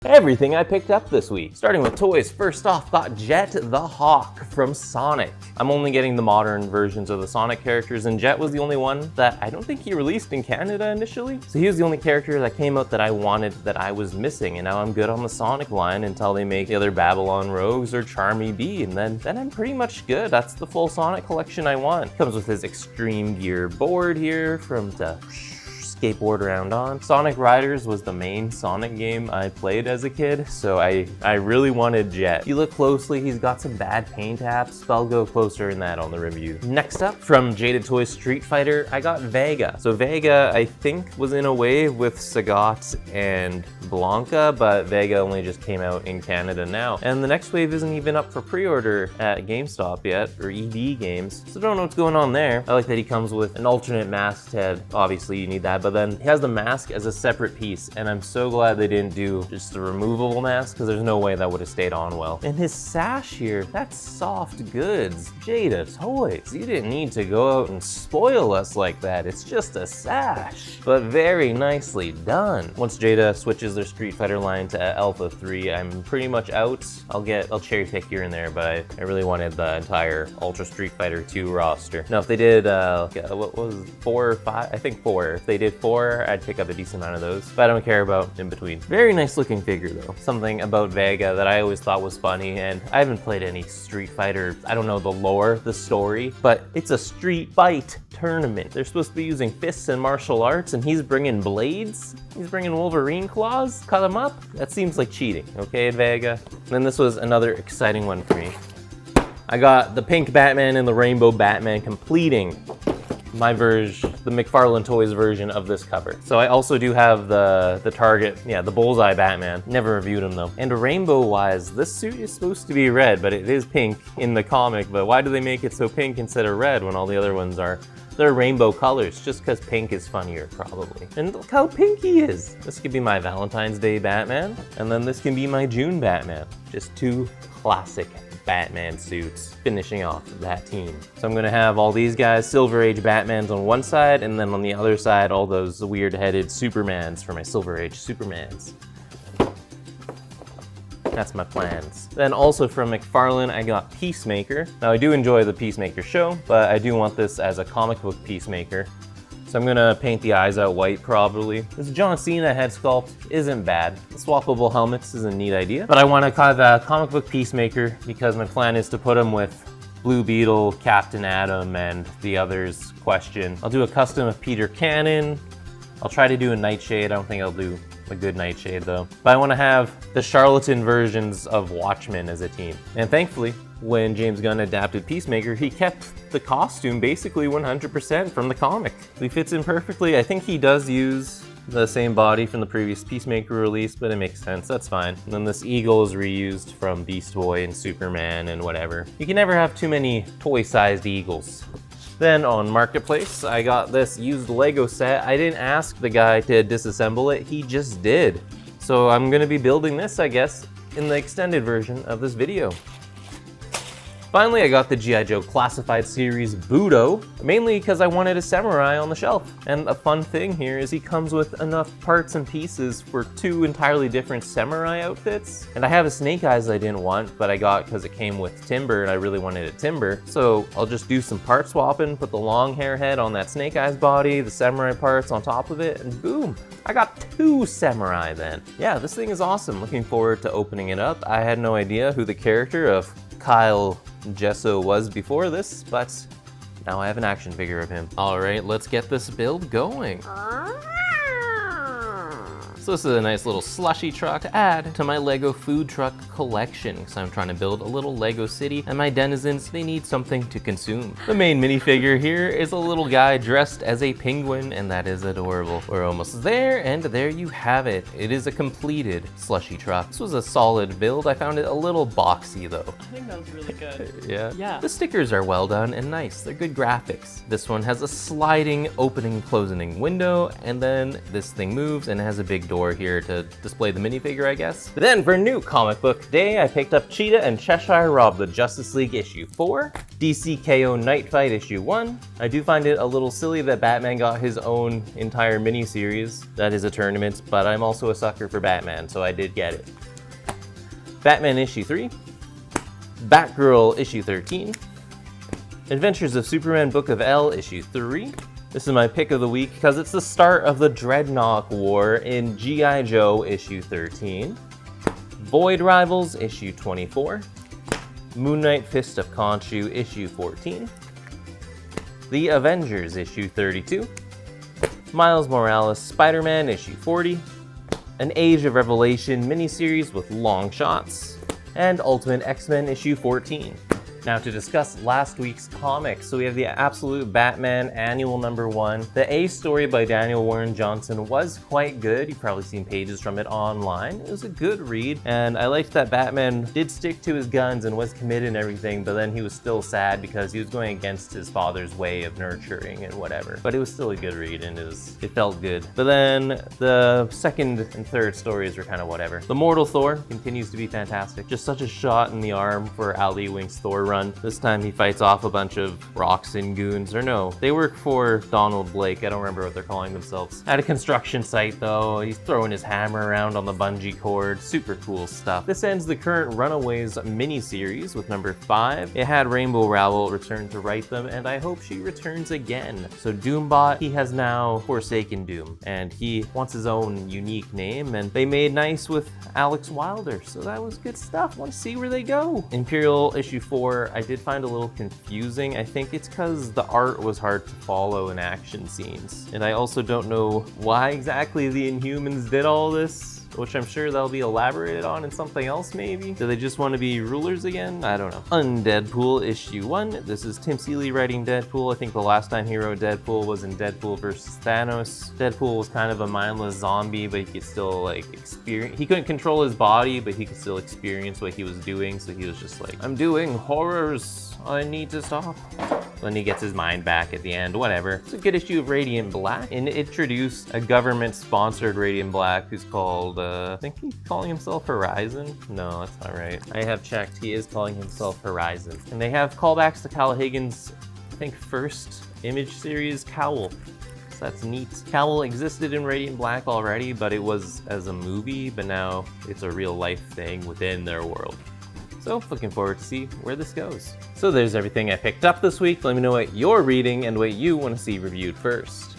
Everything I picked up this week. Starting with toys, first off, got Jett the Hawk from Sonic. I'm only getting the modern versions of the Sonic characters, and Jett was the only one that I don't think he released in Canada initially. So he was the only character that came out that I wanted, that I was missing, and now I'm good on the Sonic line until they make either Babylon Rogues or Charmy Bee, and then I'm pretty much good. That's the full Sonic collection I want. Comes with his Extreme Gear board here from the skateboard around on. Sonic Riders was the main Sonic game I played as a kid, so I really wanted Jett. If you look closely, he's got some bad paint apps, but I'll go closer in that on the review. Next up, from Jada Toys Street Fighter, I got Vega. So Vega, I think, was in a wave with Sagat and Blanca, but Vega only just came out in Canada now. And the next wave isn't even up for pre-order at GameStop yet, or ED Games, so don't know what's going on there. I like that he comes with an alternate masked head. Obviously you need that, but then he has the mask as a separate piece, and I'm so glad they didn't do just the removable mask, because there's no way that would have stayed on well. And his sash here, that's soft goods. Jada Toys, you didn't need to go out and spoil us like that. It's just a sash, but very nicely done. Once Jada switches their Street Fighter line to Alpha 3, I'm pretty much out. I'll cherry pick here and there, but I really wanted the entire Ultra Street Fighter 2 roster. Now, if they did, what was it, 4 or 5? I think 4. If they did 4, I'd pick up a decent amount of those, but I don't care about in between. Very nice looking figure though. Something about Vega that I always thought was funny, and I haven't played any Street Fighter, I don't know the lore, the story, but it's a street fight tournament. They're supposed to be using fists and martial arts, and he's bringing blades? He's bringing Wolverine claws? Cut him up? That seems like cheating, okay, Vega? And then this was another exciting one for me. I got the pink Batman and the rainbow Batman completing my version, the McFarlane Toys version of this cover. So I also do have the Target, the Bullseye Batman. Never reviewed him though. And rainbow-wise, this suit is supposed to be red, but it is pink in the comic. But why do they make it so pink instead of red when all the other ones are? They're rainbow colors, just because pink is funnier, probably. And look how pink he is. This could be my Valentine's Day Batman, and then this can be my June Batman. Just two classic Batman suits finishing off that team. So I'm gonna have all these guys, Silver Age Batmans on one side, and then on the other side, all those weird-headed Supermans for my Silver Age Supermans. That's my plans. Then also from McFarlane, I got Peacemaker. Now I do enjoy the Peacemaker show, but I do want this as a comic book Peacemaker. So I'm gonna paint the eyes out white probably. This John Cena head sculpt isn't bad. The swappable helmets is a neat idea, but I want to have a comic book Peacemaker because my plan is to put him with Blue Beetle, Captain Atom, and the others question. I'll do a custom of Peter Cannon. I'll try to do a Nightshade. I don't think I'll do a good Nightshade though. But I want to have the charlatan versions of Watchmen as a team. And thankfully, when James Gunn adapted Peacemaker, he kept the costume basically 100% from the comic. He fits in perfectly. I think he does use the same body from the previous Peacemaker release, but it makes sense, that's fine. And then this eagle is reused from Beast Boy and Superman and whatever. You can never have too many toy-sized eagles. Then on Marketplace, I got this used Lego set. I didn't ask the guy to disassemble it, he just did. So I'm gonna be building this, I guess, in the extended version of this video. Finally, I got the G.I Joe Classified series Budo, mainly because I wanted a samurai on the shelf. And a fun thing here is he comes with enough parts and pieces for 2 entirely different samurai outfits. And I have a Snake Eyes I didn't want, but I got because it came with Timber and I really wanted a Timber. So I'll just do some part swapping, put the long hair head on that Snake Eyes body, the samurai parts on top of it, and boom, I got 2 samurai then. Yeah, this thing is awesome. Looking forward to opening it up. I had no idea who the character of Kyle Gesso was before this, but now I have an action figure of him. All right, let's get this build going. So this is a nice little slushy truck to add to my Lego food truck collection, because I'm trying to build a little Lego city, and my denizens, they need something to consume. The main minifigure here is a little guy dressed as a penguin, and that is adorable. We're almost there, and there you have it. It is a completed slushy truck. This was a solid build. I found it a little boxy though. I think that was really good. Yeah. The stickers are well done and nice. They're good graphics. This one has a sliding opening closing window, and then this thing moves and it has a big door here to display the minifigure, I guess. But then for new comic book day, I picked up Cheetah and Cheshire Rob the Justice League issue 4, DC KO Night Fight issue 1. I do find it a little silly that Batman got his own entire miniseries that is a tournament, but I'm also a sucker for Batman, so I did get it. Batman issue 3, Batgirl issue 13, Adventures of Superman Book of L issue 3. This is my pick of the week because it's the start of the Dreadnok War in G.I Joe issue 13, Void Rivals issue 24, Moon Knight Fist of Khonshu issue 14, The Avengers issue 32, Miles Morales Spider-Man issue 40, an Age of Revelation miniseries with long shots, and Ultimate X-Men issue 14. Now to discuss last week's comics, so we have the Absolute Batman Annual #1. The A story by Daniel Warren Johnson was quite good. You've probably seen pages from it online. It was a good read, and I liked that Batman did stick to his guns and was committed and everything, but then he was still sad because he was going against his father's way of nurturing and whatever. But it was still a good read, and it felt good. But then the second and third stories were kind of whatever. The Mortal Thor continues to be fantastic. Just such a shot in the arm for Ali Wink's Thor run. This time he fights off a bunch of Roxxon goons, or no, they work for Donald Blake. I don't remember what they're calling themselves. At a construction site though, he's throwing his hammer around on the bungee cord. Super cool stuff. This ends the current Runaways mini-series with #5. It had Rainbow Rowell return to write them, and I hope she returns again. So Doombot, he has now forsaken Doom, and he wants his own unique name, and they made nice with Alex Wilder, so that was good stuff. Want to see where they go. Imperial issue 4, I did find a little confusing. I think it's because the art was hard to follow in action scenes. And I also don't know why exactly the Inhumans did all this, which I'm sure that'll be elaborated on in something else maybe. Do they just want to be rulers again? I don't know. Undeadpool issue 1. This is Tim Seeley writing Deadpool. I think the last time he wrote Deadpool was in Deadpool vs. Thanos. Deadpool was kind of a mindless zombie, but he could still like experience. He couldn't control his body, but he could still experience what he was doing. So he was just like, I'm doing horrors. I need to stop. Then he gets his mind back at the end, whatever. It's a good issue of Radiant Black, and it introduced a government-sponsored Radiant Black who's called, I think he's calling himself Horizon? No, that's not right. I have checked, he is calling himself Horizon. And they have callbacks to Cal Hagen's, I think, first Image series, Cowl. So that's neat. Cowl existed in Radiant Black already, but it was as a movie, but now it's a real-life thing within their world. So looking forward to see where this goes. So there's everything I picked up this week. Let me know what you're reading and what you want to see reviewed first.